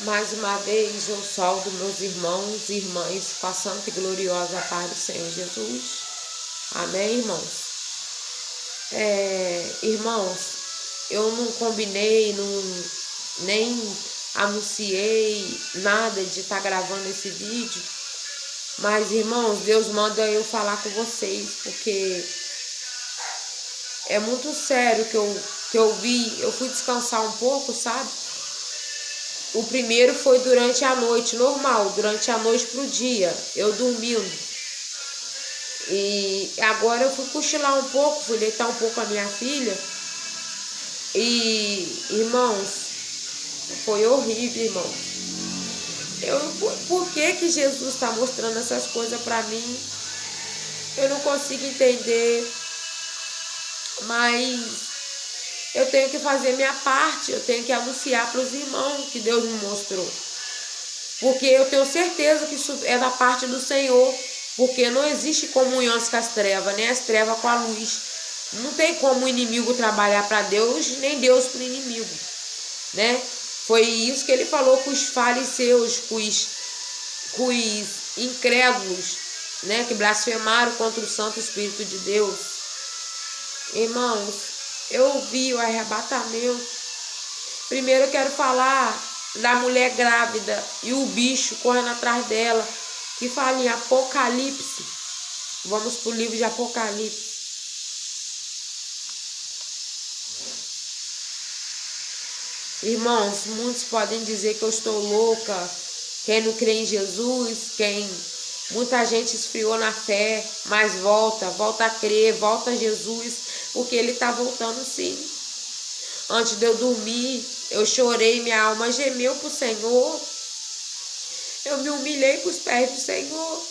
Mais uma vez eu saúdo meus irmãos e irmãs com a santa e gloriosa paz do Senhor Jesus. Amém, irmãos? Irmãos, eu não combinei, nem anunciei nada de estar gravando esse vídeo, mas, irmãos, Deus manda eu falar com vocês, porque é muito sério que eu vi. Eu fui descansar um pouco, sabe? O primeiro foi durante a noite, normal, durante a noite pro dia, eu dormindo. E agora eu fui cochilar um pouco, fui deitar um pouco a minha filha. E, irmãos, foi horrível, irmãos. Por que Jesus está mostrando essas coisas para mim? Eu não consigo entender. Mas eu tenho que fazer minha parte, eu tenho que anunciar para os irmãos que Deus me mostrou. Porque eu tenho certeza que isso é da parte do Senhor, porque não existe comunhão com as trevas, nem as trevas com a luz. Não tem como o inimigo trabalhar para Deus, nem Deus para o inimigo, né? Foi isso que ele falou com os fariseus, com os incrédulos, né? Que blasfemaram contra o Santo Espírito de Deus. Irmãos, eu vi o arrebatamento. Primeiro eu quero falar da mulher grávida e o bicho correndo atrás dela, que fala em Apocalipse. Vamos para o livro de Apocalipse. Irmãos, muitos podem dizer que eu estou louca, quem não crê em Jesus, muita gente esfriou na fé, mas volta a crer, volta a Jesus, porque ele está voltando sim. Antes de eu dormir, eu chorei, minha alma gemeu para o Senhor. Eu me humilhei para os pés do Senhor.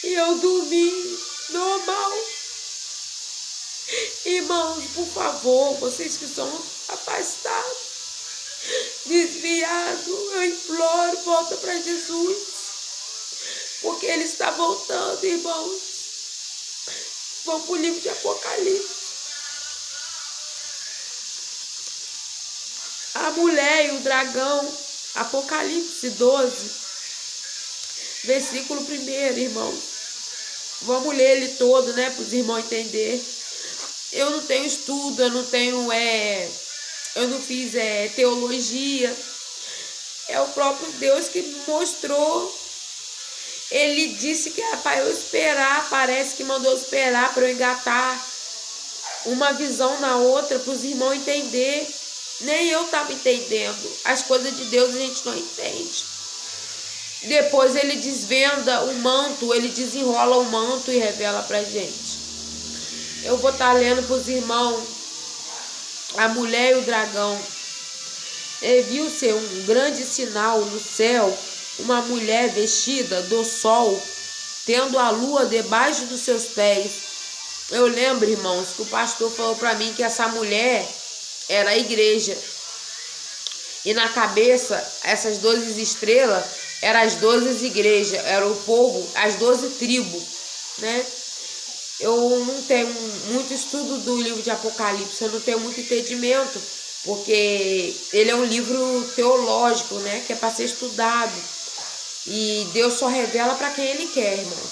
E eu dormi normal. Irmãos, por favor, vocês que são afastados, desviados, eu imploro, volta para Jesus. Porque ele está voltando, irmãos. Vamos para o livro de Apocalipse. A mulher e o dragão, Apocalipse 12, versículo 1, irmãos. Vamos ler ele todo, né, para os irmãos entenderem. Eu não tenho estudo, eu não fiz teologia. É o próprio Deus que me mostrou. Ele disse que era para eu esperar, parece que mandou esperar para eu engatar uma visão na outra, para os irmãos entenderem. Nem eu estava entendendo. As coisas de Deus a gente não entende. Depois ele desvenda o manto, ele desenrola o manto e revela pra gente. Eu vou estar lendo para os irmãos. A mulher e o dragão. Viu-se um grande sinal no céu, uma mulher vestida do sol, tendo a lua debaixo dos seus pés. Eu lembro, irmãos, que o pastor falou para mim que essa mulher era a igreja. E na cabeça, essas 12 estrelas eram as 12 igrejas, era o povo, as 12 tribos, né? Eu não tenho muito estudo do livro de Apocalipse, eu não tenho muito entendimento, porque ele é um livro teológico, né? Que é para ser estudado. E Deus só revela para quem ele quer, irmãos.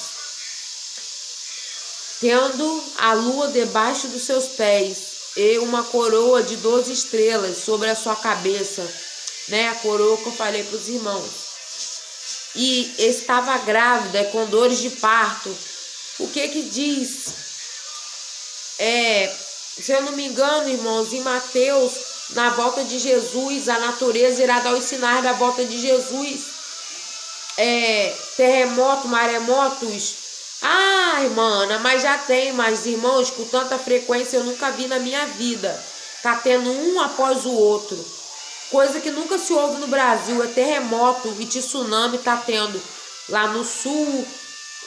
Tendo a lua debaixo dos seus pés, e uma coroa de 12 estrelas sobre a sua cabeça, né? A coroa que eu falei para os irmãos. E estava grávida com dores de parto. O que diz? Se eu não me engano, irmãos, em Mateus, na volta de Jesus, a natureza irá dar os sinais da volta de Jesus. Terremoto, maremotos. Ah, irmã, mas já tem, mas irmãos, com tanta frequência eu nunca vi na minha vida. Tá tendo um após o outro. Coisa que nunca se ouve no Brasil, é terremoto e tsunami tá tendo lá no sul.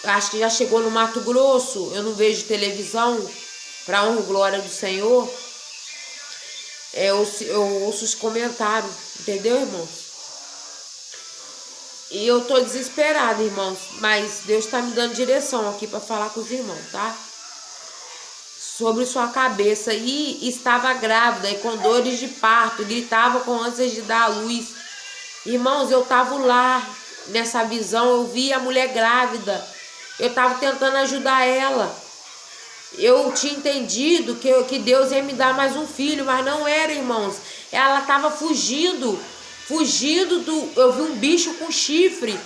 Acho que já chegou no Mato Grosso. Eu não vejo televisão, para honra e glória do Senhor. Eu ouço os comentários, entendeu, irmãos? E eu tô desesperada, irmãos, mas Deus tá me dando direção aqui para falar com os irmãos, tá? Sobre sua cabeça, e estava grávida e com dores de parto, gritava com ânsias de dar à luz. Irmãos, eu estava lá nessa visão, eu vi a mulher grávida, eu estava tentando ajudar ela. Eu tinha entendido que Deus ia me dar mais um filho, mas não era, irmãos. Ela estava fugindo eu vi um bicho com chifre,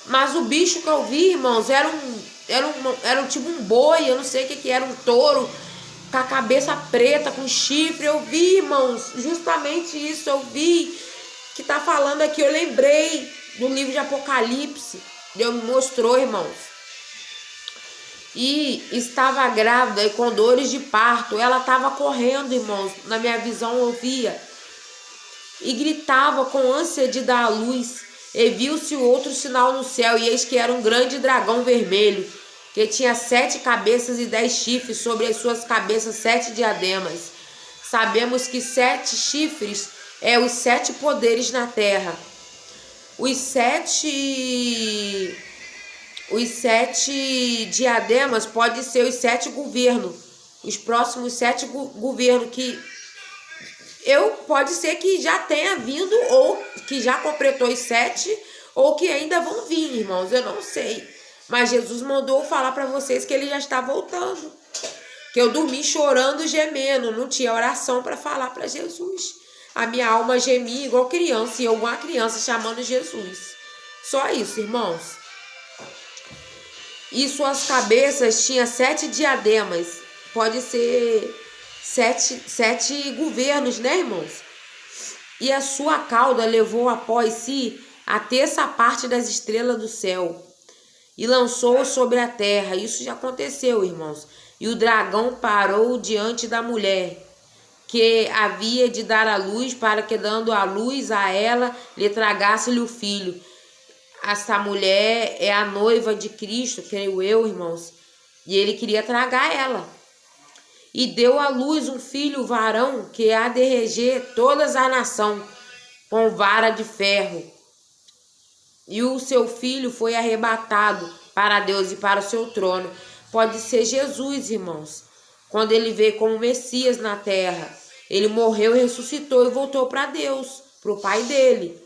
mas o bicho que eu vi, irmãos, era um tipo um boi, eu não sei o que era, um touro, com a cabeça preta, com chifre. Eu vi, irmãos, justamente isso, eu vi que tá falando aqui, eu lembrei do livro de Apocalipse, Deus me mostrou, irmãos. E estava grávida e com dores de parto. Ela estava correndo, irmãos, na minha visão eu via, e gritava com ânsia de dar à luz. E viu-se outro sinal no céu, e eis que era um grande dragão vermelho, que tinha 7 cabeças e 10 chifres, sobre as suas cabeças 7 diademas. Sabemos que 7 chifres é os 7 poderes na terra. Os sete diademas podem ser os 7 governos, os próximos 7 governos, que pode ser que já tenha vindo, ou que já completou os 7, ou que ainda vão vir, irmãos, eu não sei. Mas Jesus mandou falar para vocês que ele já está voltando. Que eu dormi chorando, gemendo, não tinha oração para falar para Jesus. A minha alma gemia igual criança, e alguma criança chamando Jesus. Só isso, irmãos. E suas cabeças tinham 7 diademas. Pode ser 7 governos, né, irmãos? E a sua cauda levou após si a terça parte das estrelas do céu e lançou sobre a terra. Isso já aconteceu, irmãos. E o dragão parou diante da mulher, que havia de dar à luz, para que, dando a luz a ela, lhe tragasse-lhe o filho. Essa mulher é a noiva de Cristo, creio eu, irmãos. E ele queria tragar ela. E deu à luz um filho varão, que há de reger todas as nações com vara de ferro. E o seu filho foi arrebatado para Deus e para o seu trono. Pode ser Jesus, irmãos. Quando ele veio como Messias na terra, ele morreu, ressuscitou e voltou para Deus, para o Pai dele.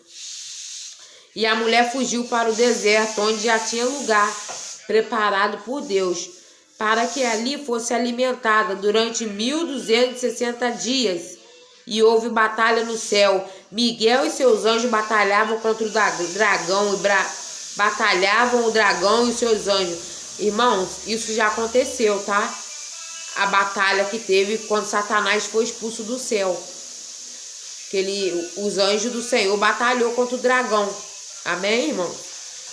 E a mulher fugiu para o deserto, onde já tinha lugar preparado por Deus, para que ali fosse alimentada durante 1260 dias. E houve batalha no céu. Miguel e seus anjos batalhavam contra o dragão, batalhavam o dragão e seus anjos. Irmãos, isso já aconteceu, tá? A batalha que teve quando Satanás foi expulso do céu. Os anjos do Senhor batalhou contra o dragão. Amém, irmão?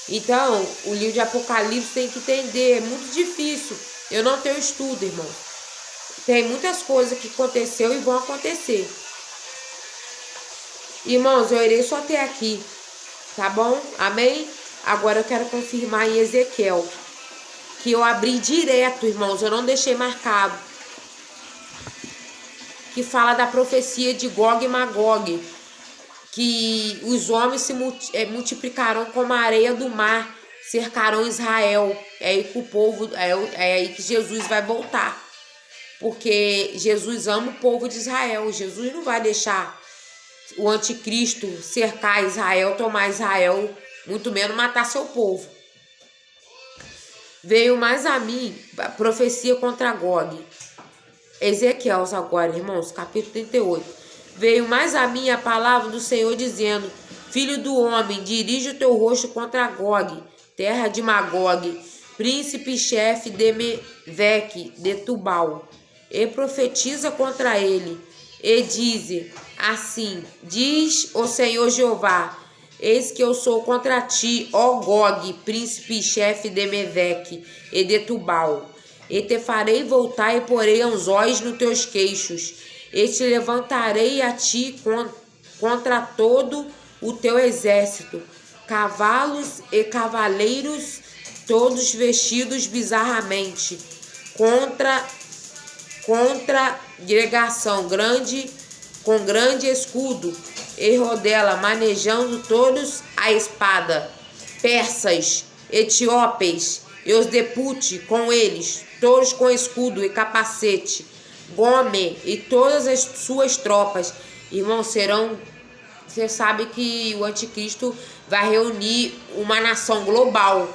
Então, o livro de Apocalipse tem que entender, é muito difícil. Eu não tenho estudo, irmão. Tem muitas coisas que aconteceu e vão acontecer. Irmãos, eu irei só até aqui, tá bom? Amém? Agora eu quero confirmar em Ezequiel, que eu abri direto, irmãos, eu não deixei marcado, que fala da profecia de Gog e Magog, que os homens se multiplicarão como a areia do mar, cercarão Israel. É aí que o povo, é aí que Jesus vai voltar, porque Jesus ama o povo de Israel. Jesus não vai deixar o anticristo cercar Israel, tomar Israel, muito menos matar seu povo. Veio mais a mim a profecia contra Gog. Ezequiel agora, irmãos, capítulo 38. Veio mais a mim a palavra do Senhor, dizendo: Filho do homem, dirige o teu rosto contra Gog, terra de Magog, príncipe-chefe de Meveque, de Tubal, e profetiza contra ele, e dize assim: diz o Senhor Jeová, eis que eu sou contra ti, ó Gog, príncipe-chefe de Meveque e de Tubal, e te farei voltar e porei anzóis nos teus queixos, e te levantarei a ti contra todo o teu exército, cavalos e cavaleiros, todos vestidos bizarramente, contra congregação grande, com grande escudo, e rodela, manejando todos a espada, persas, etíopes, e os depute com eles, todos com escudo e capacete, Gomer e todas as suas tropas. Irmãos, você sabe que o anticristo vai reunir uma nação global.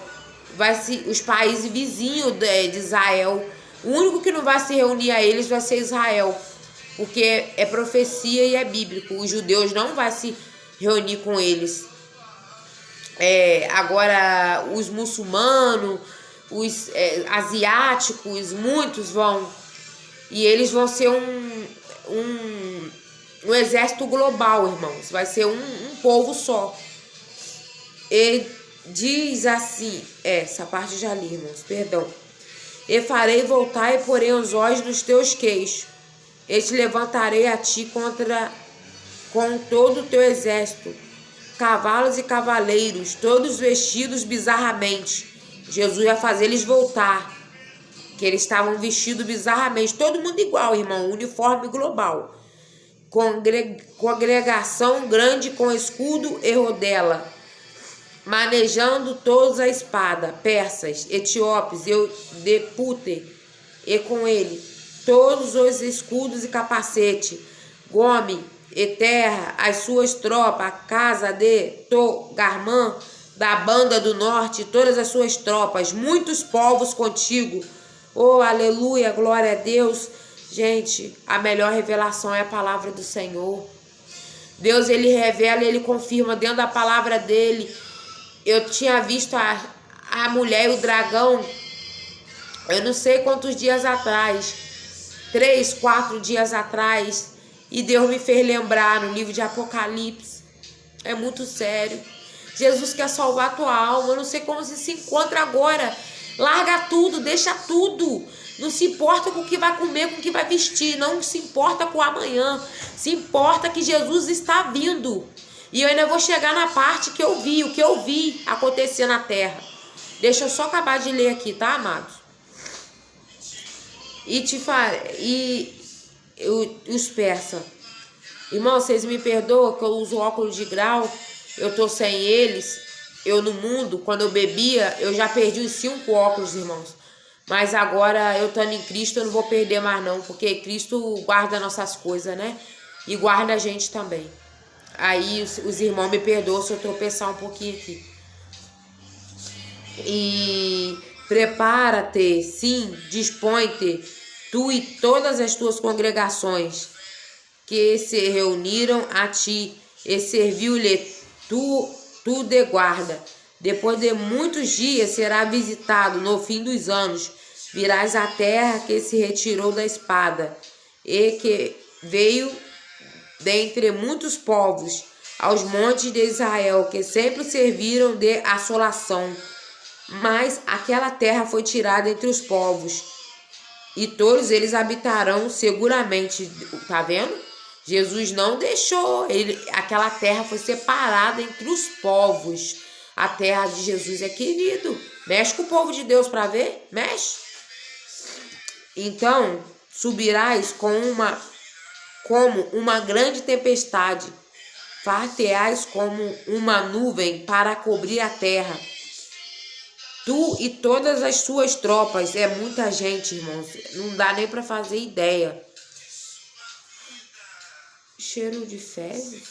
Os países vizinhos de Israel. O único que não vai se reunir a eles vai ser Israel. Porque é profecia e é bíblico. Os judeus não vão se reunir com eles. Agora, os muçulmanos, os asiáticos, muitos vão. E eles vão ser um exército global, irmãos. Vai ser um povo só. E diz assim, essa parte eu já li, irmãos, perdão. E farei voltar e porei os olhos nos teus queixos. E te levantarei a ti com todo o teu exército, cavalos e cavaleiros, todos vestidos bizarramente. Jesus ia fazer eles voltar, que eles estavam vestidos bizarramente, todo mundo igual, irmão, uniforme global. Congregação grande com escudo e rodela, manejando todos a espada, persas, etíopes, depute, e com ele todos os escudos e capacete, Gome e terra, as suas tropas, a casa de Togarmã, da banda do norte, todas as suas tropas, muitos povos contigo. Oh, aleluia, glória a Deus. Gente, a melhor revelação é a palavra do Senhor. Deus, ele revela, ele confirma dentro da palavra dele. Eu tinha visto a mulher e o dragão, eu não sei quantos dias atrás, 3, 4 dias atrás, e Deus me fez lembrar no livro de Apocalipse. É muito sério. Jesus quer salvar a tua alma. Eu não sei como você se encontra agora. Larga tudo, deixa tudo. Não se importa com o que vai comer, com o que vai vestir. Não se importa com o amanhã. Se importa que Jesus está vindo. E eu ainda vou chegar na parte que eu vi, o que eu vi acontecer na terra. Deixa eu só acabar de ler aqui, tá, amados? Os persas. Irmão, vocês me perdoam que eu uso óculos de grau. Eu tô sem eles. Eu no mundo, quando eu bebia, eu já perdi os 5 óculos, irmãos. Mas agora, eu estando em Cristo, eu não vou perder mais não. Porque Cristo guarda nossas coisas, né? E guarda a gente também. Aí os irmãos me perdoam se eu tropeçar um pouquinho aqui. E prepara-te, sim, dispõe-te, tu e todas as tuas congregações que se reuniram a ti, e serviu-lhe tu de guarda. Depois de muitos dias será visitado, no fim dos anos, virás à terra que se retirou da espada, e que veio dentre muitos povos, aos montes de Israel, que sempre serviram de assolação. Mas aquela terra foi tirada entre os povos, e todos eles habitarão seguramente. Tá vendo? Jesus não deixou, aquela terra foi separada entre os povos. A terra de Jesus é querido. Mexe com o povo de Deus para ver? Mexe. Então, subirás como uma grande tempestade, far-te-ás como uma nuvem para cobrir a terra. Tu e todas as suas tropas. É muita gente, irmãos. Não dá nem para fazer ideia. Cheiro de fezes?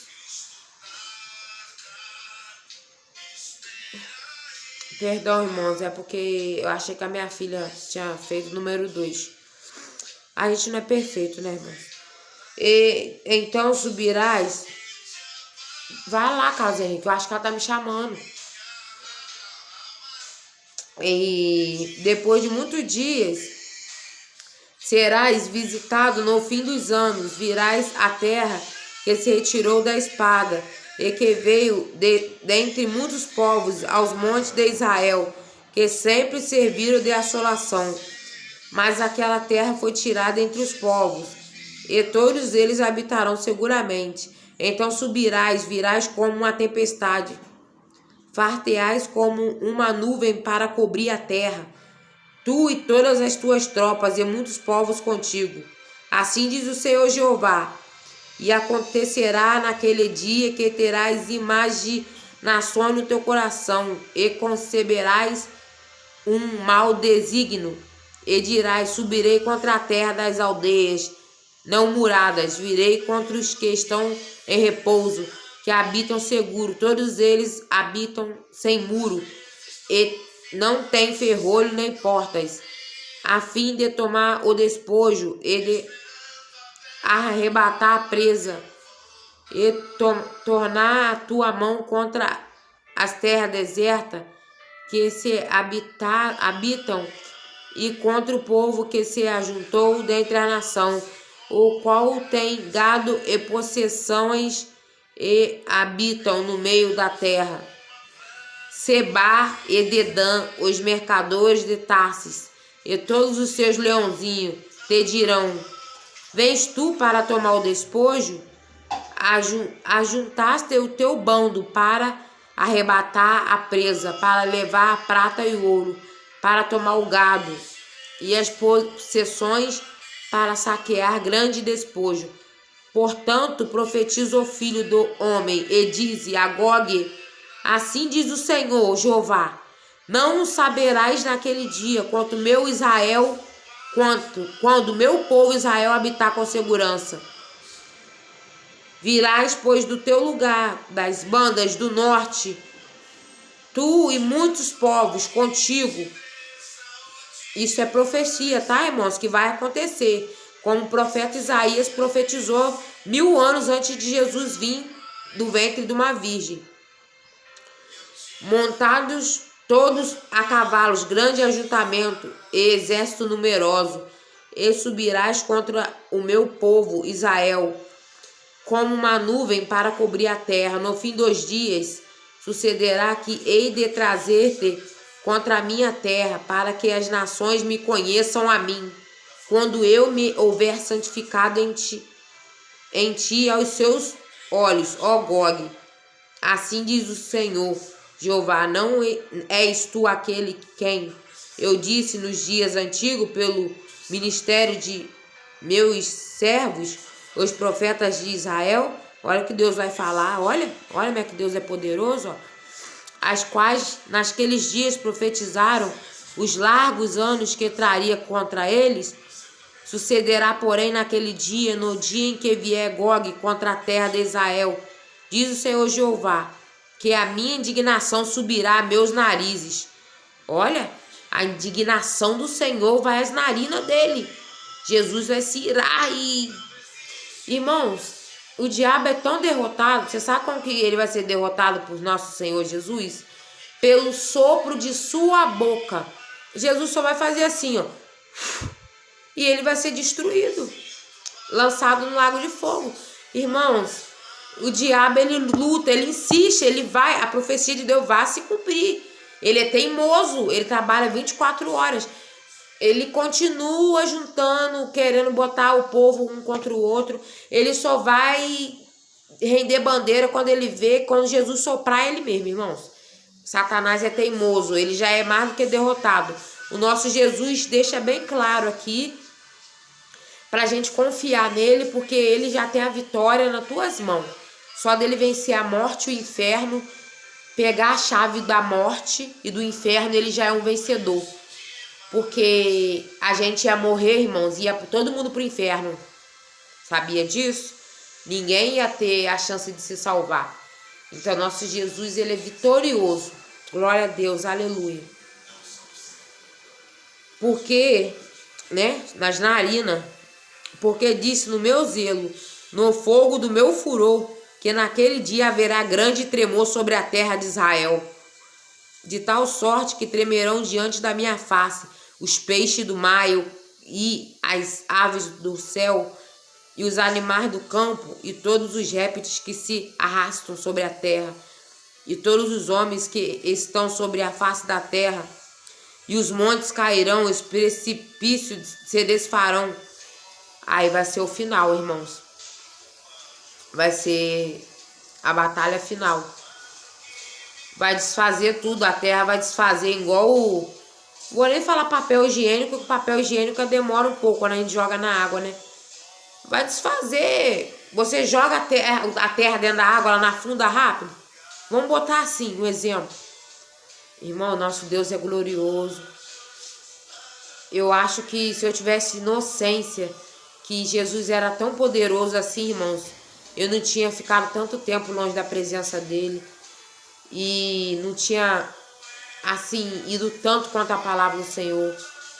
Perdão, irmãos. É porque eu achei que a minha filha tinha feito o número 2. A gente não é perfeito, né, irmãos? E então subirás. Vai lá, Carlos Henrique. Eu acho que ela tá me chamando. E depois de muitos dias serás visitado no fim dos anos, virás à terra que se retirou da espada, e que veio dentre muitos povos, aos montes de Israel, que sempre serviram de assolação. Mas aquela terra foi tirada entre os povos, e todos eles habitarão seguramente. Então subirás, virás como uma tempestade, far-te-ás como uma nuvem para cobrir a terra, tu e todas as tuas tropas e muitos povos contigo. Assim diz o Senhor Jeová. E acontecerá naquele dia que terás imaginação no teu coração, e conceberás um mau desígnio, e dirás: subirei contra a terra das aldeias não muradas, virei contra os que estão em repouso, que habitam seguro. Todos eles habitam sem muro e não têm ferrolho nem portas, a fim de tomar o despojo e de arrebatar a presa e tornar a tua mão contra as terras desertas que se habitam e contra o povo que se ajuntou dentre a nação, o qual tem gado e possessões e habitam no meio da terra. Seba e Dedã, os mercadores de Tarsis, e todos os seus leãozinhos te dirão: vens tu para tomar o despojo? Ajuntaste o teu bando para arrebatar a presa, para levar a prata e o ouro, para tomar o gado e as possessões, para saquear grande despojo. Portanto, profetiza o filho do homem e diz a Gogue: assim diz o Senhor Jeová: não saberás naquele dia quando meu povo Israel habitar com segurança. Virás, pois, do teu lugar, das bandas do norte, tu e muitos povos contigo. Isso é profecia, tá, irmãos? Que vai acontecer. Como o profeta Isaías profetizou 1000 anos antes de Jesus vir do ventre de uma virgem. Montados todos a cavalos, grande ajuntamento e exército numeroso, e subirás contra o meu povo Israel, como uma nuvem para cobrir a terra. No fim dos dias sucederá que hei de trazer-te contra a minha terra, para que as nações me conheçam a mim, quando eu me houver santificado em ti aos seus olhos, ó Gog. Assim diz o Senhor Jeová: não és tu aquele quem eu disse nos dias antigos pelo ministério de meus servos, os profetas de Israel? Olha o que Deus vai falar, olha como é que Deus é poderoso, ó. As quais naqueles dias profetizaram os largos anos que traria contra eles. Sucederá, porém, naquele dia, no dia em que vier Gog contra a terra de Israel, diz o Senhor Jeová, que a minha indignação subirá a meus narizes. Olha, a indignação do Senhor vai às narinas dele. Jesus vai se irar e... Irmãos, o diabo é tão derrotado. Você sabe como que ele vai ser derrotado por nosso Senhor Jesus? Pelo sopro de sua boca. Jesus só vai fazer assim, ó. E ele vai ser destruído. Lançado no lago de fogo. Irmãos, o diabo, ele luta, ele insiste, ele vai, a profecia de Deus vai se cumprir. Ele é teimoso, ele trabalha 24 horas. Ele continua juntando, querendo botar o povo um contra o outro. Ele só vai render bandeira quando ele vê, quando Jesus soprar ele mesmo, irmãos. Satanás é teimoso, ele já é mais do que derrotado. O nosso Jesus deixa bem claro aqui para a gente confiar nele, porque ele já tem a vitória nas tuas mãos. Só dele vencer a morte e o inferno, pegar a chave da morte e do inferno, ele já é um vencedor. Porque a gente ia morrer, irmãos, ia todo mundo pro inferno. Sabia disso? Ninguém ia ter a chance de se salvar. Então, nosso Jesus, ele é vitorioso. Glória a Deus, aleluia. Porque, né, nas narinas, porque disse no meu zelo, no fogo do meu furor, que naquele dia haverá grande tremor sobre a terra de Israel, de tal sorte que tremerão diante da minha face os peixes do mar e as aves do céu e os animais do campo e todos os répteis que se arrastam sobre a terra e todos os homens que estão sobre a face da terra, e os montes cairão, os precipícios se desfarão. Aí vai ser o final, irmãos. Vai ser a batalha final. Vai desfazer tudo, a terra vai desfazer igual o... Vou nem falar papel higiênico, porque o papel higiênico demora um pouco quando a gente joga na água, né? Vai desfazer. Você joga a terra dentro da água, ela não afunda rápido. Vamos botar assim, um exemplo. Irmão, nosso Deus é glorioso. Eu acho que se eu tivesse inocência, que Jesus era tão poderoso assim, irmãos, eu não tinha ficado tanto tempo longe da presença dele e não tinha, assim, ido tanto quanto a palavra do Senhor,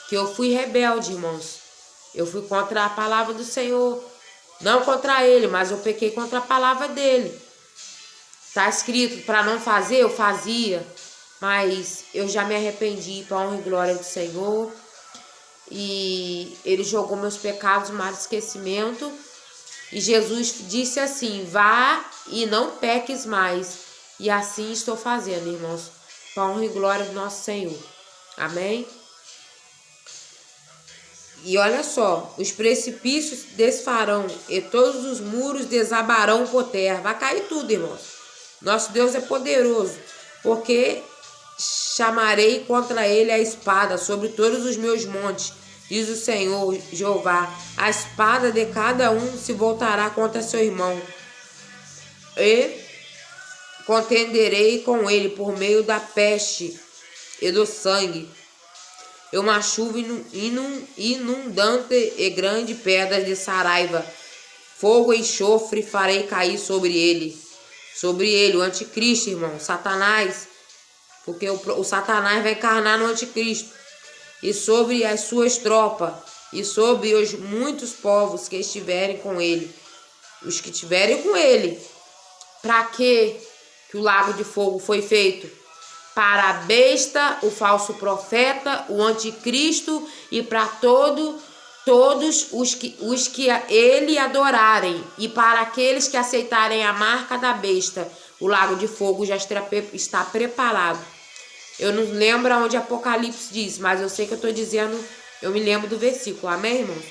que eu fui rebelde, irmãos. Eu fui contra a palavra do Senhor, não contra ele, mas eu pequei contra a palavra dele. Tá escrito para não fazer, eu fazia, mas eu já me arrependi para a honra e glória do Senhor. E ele jogou meus pecados no mar de esquecimento. E Jesus disse assim: vá e não peques mais. E assim estou fazendo, irmãos, para a honra e glória do nosso Senhor. Amém? E olha só, os precipícios desfarão e todos os muros desabarão por terra. Vai cair tudo, irmãos. Nosso Deus é poderoso, porque chamarei contra ele a espada sobre todos os meus montes, diz o Senhor Jeová. A espada de cada um se voltará contra seu irmão, e contenderei com ele por meio da peste e do sangue. Uma chuva inundante e grande pedras de saraiva, fogo e enxofre farei cair sobre ele, o anticristo, irmão, Satanás, porque o Satanás vai encarnar no anticristo, e sobre as suas tropas, e sobre os muitos povos que estiverem com ele, os que estiverem com ele. Para que o lago de fogo foi feito? Para a besta, o falso profeta, o anticristo, e para todos os que ele adorarem, e para aqueles que aceitarem a marca da besta. O lago de fogo já está preparado. Eu não lembro onde Apocalipse diz, mas eu sei que eu estou dizendo, eu me lembro do versículo. Amém, irmãos?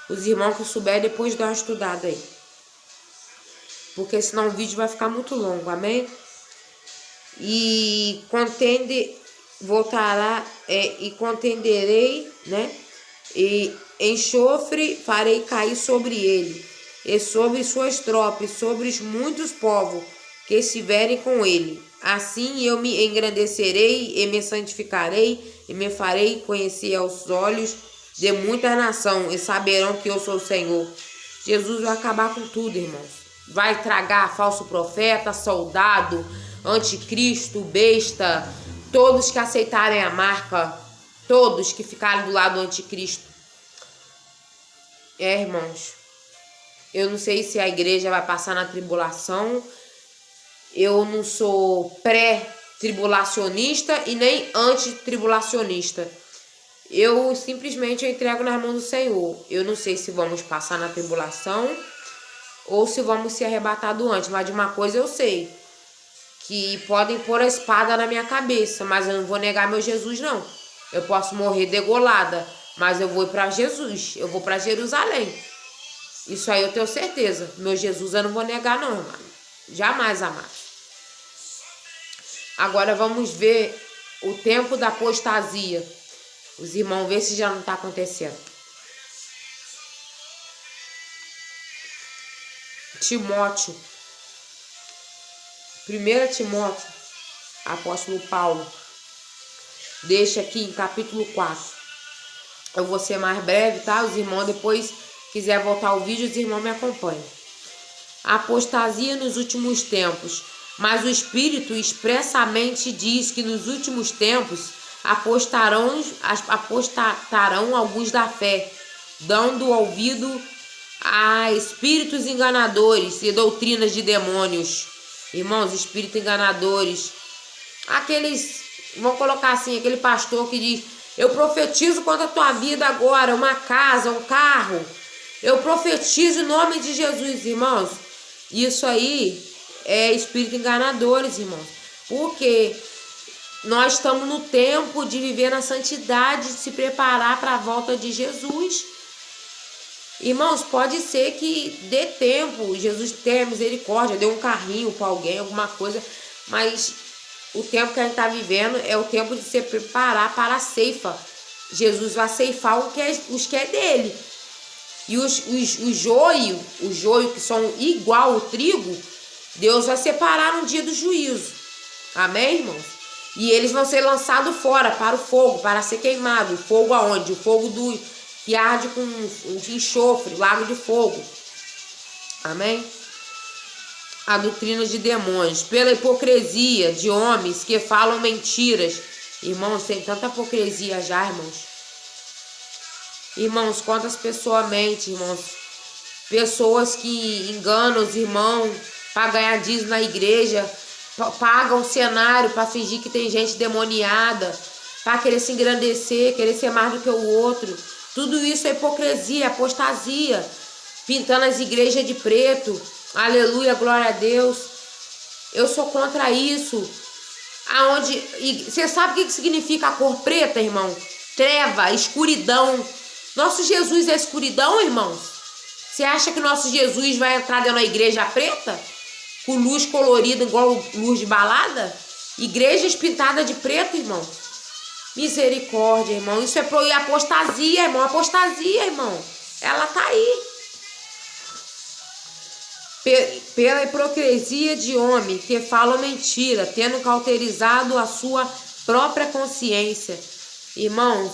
Os irmãos que souber, depois dão uma estudada aí, porque senão o vídeo vai ficar muito longo. Amém? E contenderei, né? E enxofre farei cair sobre ele, e sobre suas tropas, sobre os muitos povos que estiverem com ele. Assim eu me engrandecerei e me santificarei, e me farei conhecer aos olhos de muita nação, e saberão que eu sou o Senhor. Jesus vai acabar com tudo, irmãos. Vai tragar falso profeta, soldado, anticristo, besta, todos que aceitarem a marca, todos que ficarem do lado do anticristo. Irmãos, eu não sei se a igreja vai passar na tribulação. Eu não sou pré-tribulacionista e nem anti-tribulacionista. Eu simplesmente entrego nas mãos do Senhor. Eu não sei se vamos passar na tribulação ou se vamos ser arrebatados antes, mas de uma coisa eu sei, que podem pôr a espada na minha cabeça, mas eu não vou negar meu Jesus, não. Eu posso morrer degolada, mas eu vou para Jesus, eu vou para Jerusalém. Isso aí eu tenho certeza. Meu Jesus eu não vou negar, não, irmão. Jamais, amado. Agora vamos ver o tempo da apostasia. Os irmãos, vê se já não está acontecendo. Timóteo. 1 Timóteo, apóstolo Paulo, deixa aqui em capítulo 4. Eu vou ser mais breve, tá? Os irmãos, depois, quiser voltar ao vídeo, os irmãos me acompanham. Apostasia nos últimos tempos. Mas o Espírito expressamente diz que nos últimos tempos apostarão alguns da fé, dando ouvido a espíritos enganadores e doutrinas de demônios. Irmãos, espíritos enganadores. Aqueles, vamos colocar assim, aquele pastor que diz: eu profetizo contra a tua vida agora, uma casa, um carro. Eu profetizo em nome de Jesus, irmãos. Isso aí é espírito enganadores, irmãos. Porque nós estamos no tempo de viver na santidade, de se preparar para a volta de Jesus. Irmãos, pode ser que dê tempo, Jesus tenha misericórdia, dê um carrinho para alguém, alguma coisa, mas o tempo que a gente está vivendo é o tempo de se preparar para a ceifa. Jesus vai ceifar os que é dele. E o joio que são igual ao trigo, Deus vai separar no dia do juízo. Amém, irmãos? E eles vão ser lançados fora para o fogo, para ser queimado. O fogo aonde? O fogo que arde com um enxofre, lago de fogo. Amém? a doutrina de demônios, pela hipocrisia de homens que falam mentiras. Irmãos, tem tanta hipocrisia já, irmãos. Irmãos, quantas pessoas mentem, irmãos. Pessoas que enganam os irmãos para ganhar dízimo na igreja, pagam cenário para fingir que tem gente demoniada, para querer se engrandecer, querer ser mais do que o outro. Tudo isso é hipocrisia, apostasia, pintando as igrejas de preto. Aleluia, glória a Deus. Eu sou contra isso. Você sabe o que significa a cor preta, irmão? Treva, escuridão. Nosso Jesus é escuridão, irmãos? Você acha que nosso Jesus vai entrar dentro da igreja preta? Com luz colorida igual luz de balada? Igrejas pintadas de preto, irmão? Misericórdia, irmão. Isso é apostasia, irmão. Apostasia, irmão. Ela tá aí. Pela hipocrisia de homem que falam mentira, tendo cauterizado a sua própria consciência. Irmãos,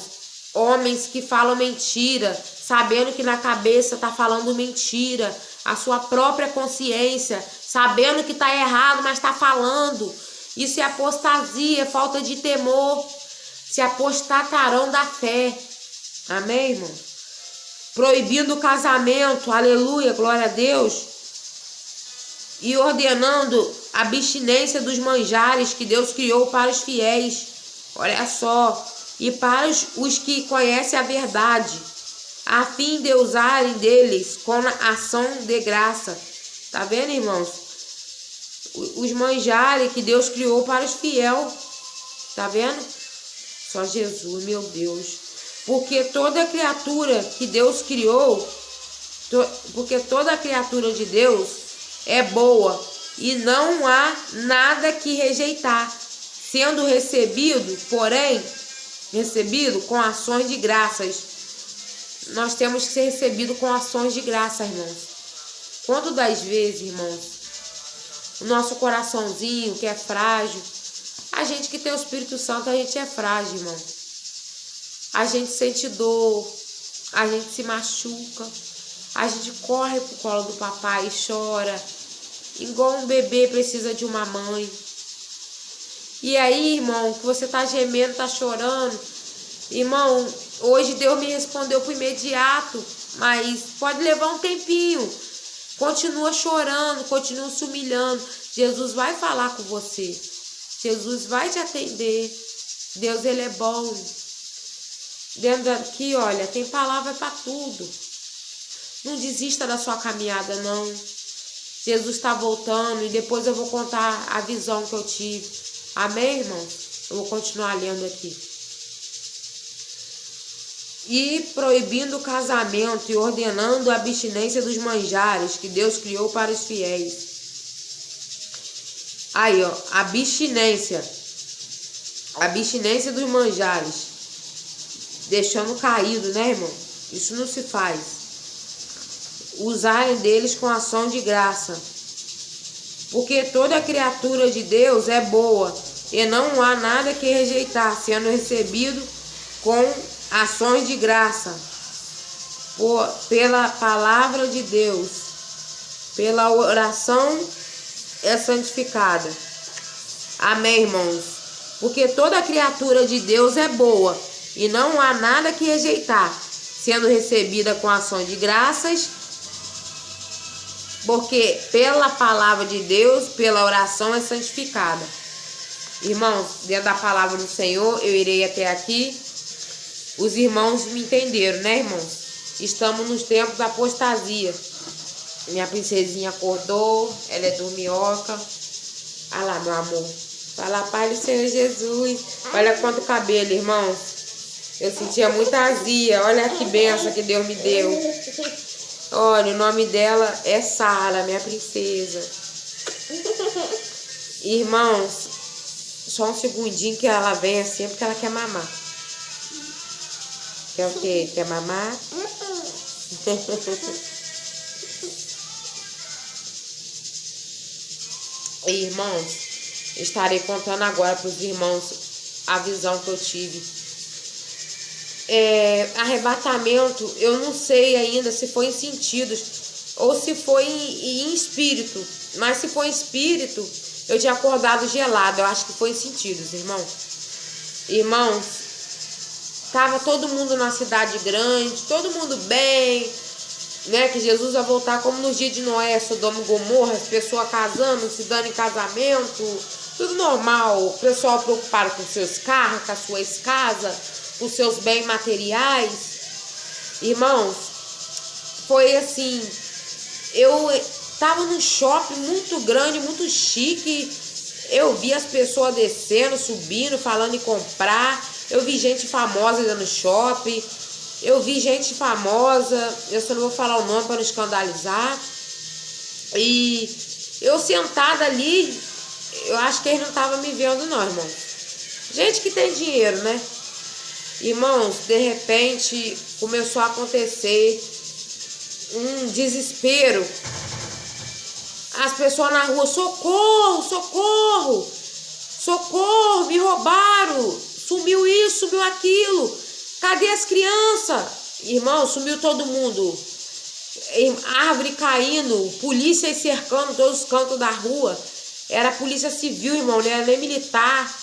homens que falam mentira, sabendo que na cabeça tá falando mentira, a sua própria consciência, sabendo que tá errado, mas tá falando. Isso é apostasia, é falta de temor. Se apostatarão da fé. Amém, irmão? Proibindo o casamento, aleluia, glória a Deus. E ordenando a abstinência dos manjares que Deus criou para os fiéis. Olha só. E para os que conhecem a verdade, a fim de usarem deles com ação de graça. Tá vendo, irmãos? Os manjares que Deus criou para os fiéis. Tá vendo? Só Jesus, meu Deus. Porque toda criatura que Deus criou, porque toda criatura de Deus é boa e não há nada que rejeitar, sendo recebido com ações de graças. Nós temos que ser recebido com ações de graça, irmãos. Quanto das vezes, irmãos, o nosso coraçãozinho que é frágil, a gente que tem o Espírito Santo, a gente é frágil, irmão. A gente sente dor, a gente se machuca, a gente corre pro colo do papai e chora, igual um bebê precisa de uma mãe. E aí, irmão, que você tá gemendo, tá chorando, irmão, hoje Deus me respondeu pro imediato, mas pode levar um tempinho. Continua chorando, continua se humilhando. Jesus vai falar com você. Jesus vai te atender. Deus, ele é bom. Dentro daqui, olha, tem palavra para tudo. Não desista da sua caminhada, não. Jesus está voltando e depois eu vou contar a visão que eu tive. Amém, irmão? Eu vou continuar lendo aqui. E proibindo o casamento e ordenando a abstinência dos manjares que Deus criou para os fiéis. Aí, ó, abstinência. Abstinência dos manjares. Deixando caído, né, irmão? Isso não se faz. Usarem deles com ação de graça. Porque toda criatura de Deus é boa e não há nada que rejeitar, sendo recebido com ações de graça. Pela palavra de Deus, pela oração é santificada. Amém, irmãos? Porque toda criatura de Deus é boa e não há nada que rejeitar, sendo recebida com ações de graças, porque pela palavra de Deus, pela oração é santificada. Irmãos, dentro da palavra do Senhor, eu irei até aqui. Os irmãos me entenderam, né, irmãos? Estamos nos tempos da apostasia. Minha princesinha acordou, ela é dormioca. Olha lá, meu amor. Fala, Pai do Senhor Jesus. Olha quanto cabelo, irmãos. Eu sentia muita azia. Olha que benção que Deus me deu. Olha, o nome dela é Sara, minha princesa. Irmãos, só um segundinho que ela vem assim, porque ela quer mamar. Quer o quê? Quer mamar? Irmãos, estarei contando agora para os irmãos a visão que eu tive. Arrebatamento, eu não sei ainda se foi em sentidos ou se foi em espírito. Mas se for espírito, eu tinha acordado gelado. Eu acho que foi em sentidos, irmão. Irmãos, tava todo mundo na cidade grande, todo mundo bem, né? Que Jesus vai voltar como nos dias de Noé, Sodoma e Gomorra, as pessoas casando, se dando em casamento, tudo normal. O pessoal preocupado com seus carros, com as suas casas, com seus bens materiais. Irmãos, foi assim, eu tava num shopping muito grande, muito chique. Eu vi as pessoas descendo, subindo, falando em comprar. Eu vi gente famosa dentro do shopping. Eu vi gente famosa. Eu só não vou falar o nome para não escandalizar. E eu sentada ali, eu acho que eles não estavam me vendo não, irmão. Gente que tem dinheiro, né? Irmãos, de repente começou a acontecer um desespero. As pessoas na rua, socorro, socorro, socorro, me roubaram, sumiu isso, sumiu aquilo, cadê as crianças? Irmão, sumiu todo mundo, árvore caindo, polícia cercando todos os cantos da rua, era a polícia civil, irmão, não era nem militar.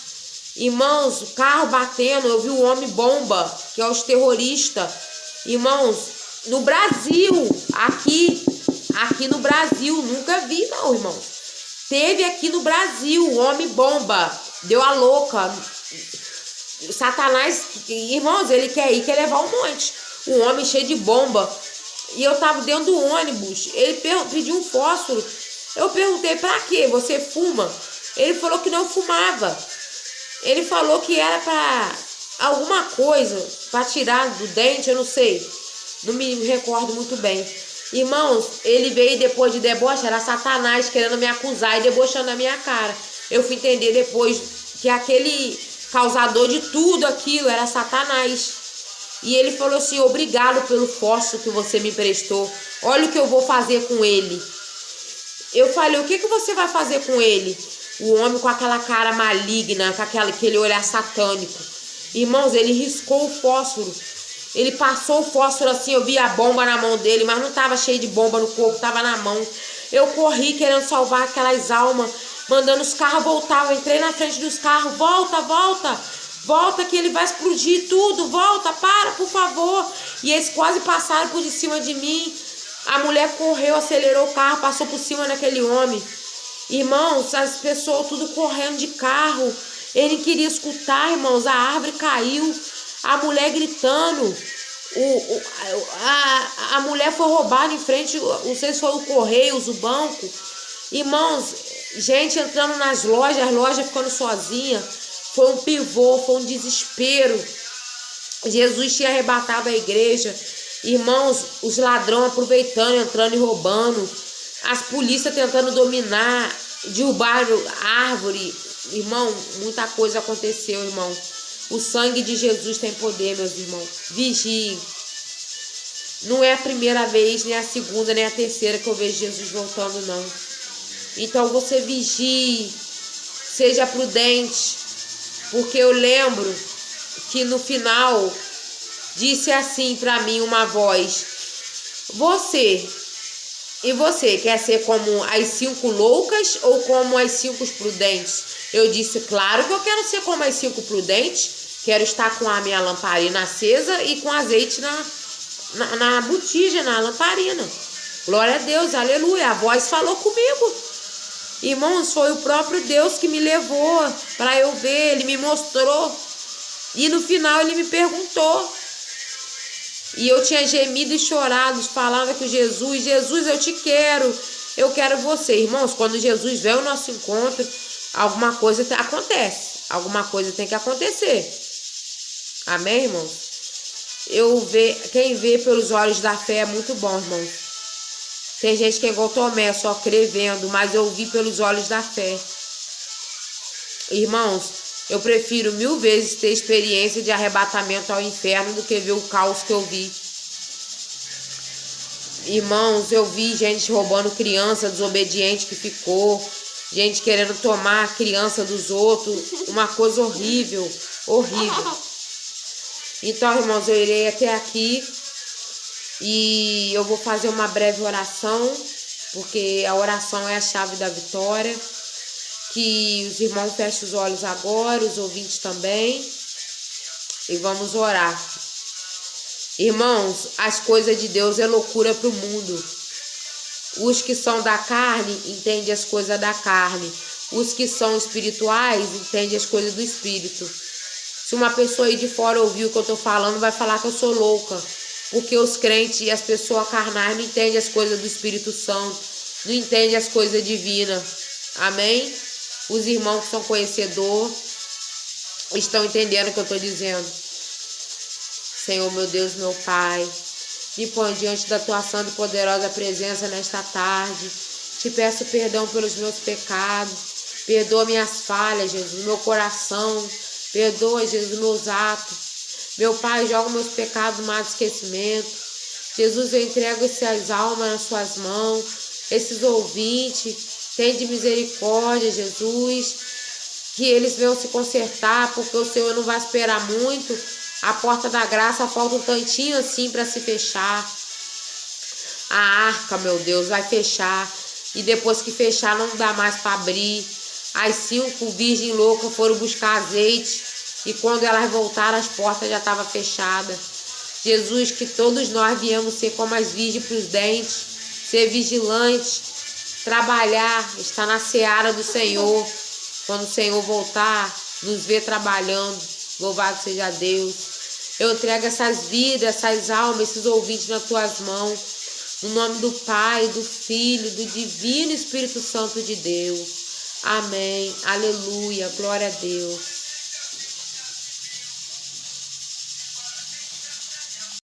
Irmãos, carro batendo, eu vi o homem bomba, que é os terroristas. Irmãos, no Brasil, aqui no Brasil, nunca vi não, irmão. Teve aqui no Brasil, o homem bomba, deu a louca. Satanás, irmãos, ele quer levar um monte. Um homem cheio de bomba. E eu tava dentro do ônibus, ele pediu um fósforo. Eu perguntei, pra quê? Você fuma? Ele falou que não fumava. Ele falou que era pra alguma coisa, pra tirar do dente, eu não sei. Não me recordo muito bem. Irmãos, ele veio depois de deboche, era Satanás querendo me acusar e debochando na minha cara. Eu fui entender depois que aquele causador de tudo aquilo era Satanás. E ele falou assim, obrigado pelo fósforo que você me emprestou. Olha o que eu vou fazer com ele. Eu falei, o que você vai fazer com ele? O homem com aquela cara maligna, com aquele olhar satânico. Irmãos, ele riscou o fósforo. Ele passou o fósforo assim, eu vi a bomba na mão dele, mas não estava cheio de bomba no corpo, estava na mão. Eu corri querendo salvar aquelas almas, mandando os carros voltar. Eu entrei na frente dos carros, volta, volta, volta que ele vai explodir tudo, volta, para, por favor. E eles quase passaram por cima de mim. A mulher correu, acelerou o carro, passou por cima daquele homem. Irmãos, as pessoas tudo correndo de carro. Ele queria escutar, irmãos, a árvore caiu. A mulher gritando, a mulher foi roubada em frente, não sei se foi o Correios, o banco. Irmãos, gente entrando nas lojas, as lojas ficando sozinhas. Foi um pivô, foi um desespero. Jesus tinha arrebatado a igreja. Irmãos, os ladrões aproveitando, entrando e roubando. As polícias tentando dominar, derrubaram árvore. Irmão, muita coisa aconteceu, irmão. O sangue de Jesus tem poder, meus irmãos. Vigiem. Não é a primeira vez, nem a segunda, nem a terceira que eu vejo Jesus voltando, não. Então você vigie. Seja prudente. Porque eu lembro que no final disse assim para mim uma voz. Você quer ser como as 5 loucas ou como as 5 prudentes? Eu disse, claro que eu quero ser como as 5 prudentes. Quero estar com a minha lamparina acesa e com azeite na botija, na lamparina. Glória a Deus, aleluia. A voz falou comigo. Irmãos, foi o próprio Deus que me levou para eu ver. Ele me mostrou. E no final ele me perguntou. E eu tinha gemido e chorado, falando com Jesus, eu quero você. Irmãos, quando Jesus vê o nosso encontro, alguma coisa acontece, alguma coisa tem que acontecer. Amém, irmãos? Quem vê pelos olhos da fé é muito bom, irmãos. Tem gente que é igual Tomé, só crê vendo, mas eu vi pelos olhos da fé. Irmãos, eu prefiro 1000 vezes ter experiência de arrebatamento ao inferno do que ver o caos que eu vi. Irmãos, eu vi gente roubando criança, desobediente que ficou. Gente querendo tomar a criança dos outros. Uma coisa horrível, horrível. Então, irmãos, eu irei até aqui. E eu vou fazer uma breve oração. porque a oração é a chave da vitória. Que os irmãos fechem os olhos agora, os ouvintes também, e vamos orar. Irmãos, as coisas de Deus é loucura para o mundo. Os que são da carne entendem as coisas da carne. Os que são espirituais entendem as coisas do espírito. Se uma pessoa aí de fora ouvir o que eu estou falando, vai falar que eu sou louca. Porque os crentes e as pessoas carnais não entendem as coisas do Espírito Santo, não entendem as coisas divinas. Amém? Os irmãos que são conhecedores estão entendendo o que eu estou dizendo. Senhor, meu Deus, meu Pai, me põe diante da tua santa e poderosa presença nesta tarde. Te peço perdão pelos meus pecados. Perdoa minhas falhas, Jesus, meu coração. Perdoa, Jesus, meus atos. Meu Pai, joga meus pecados no mar de esquecimento. Jesus, eu entrego essas almas nas suas mãos, esses ouvintes. Tem de misericórdia, Jesus. Que eles venham se consertar, porque o Senhor não vai esperar muito. A porta da graça falta um tantinho assim para se fechar. A arca, meu Deus, vai fechar. E depois que fechar, não dá mais para abrir. As 5 virgens loucas foram buscar azeite. E quando elas voltaram, as portas já estavam fechadas. Jesus, que todos nós viemos ser como as virgens para os dentes. Ser vigilantes. Trabalhar. Estar na seara do Senhor. Quando o Senhor voltar, nos ver trabalhando. Louvado seja Deus. Eu entrego essas vidas, essas almas, esses ouvintes nas tuas mãos. No nome do Pai, do Filho, do Divino Espírito Santo de Deus. Amém. Aleluia. Glória a Deus.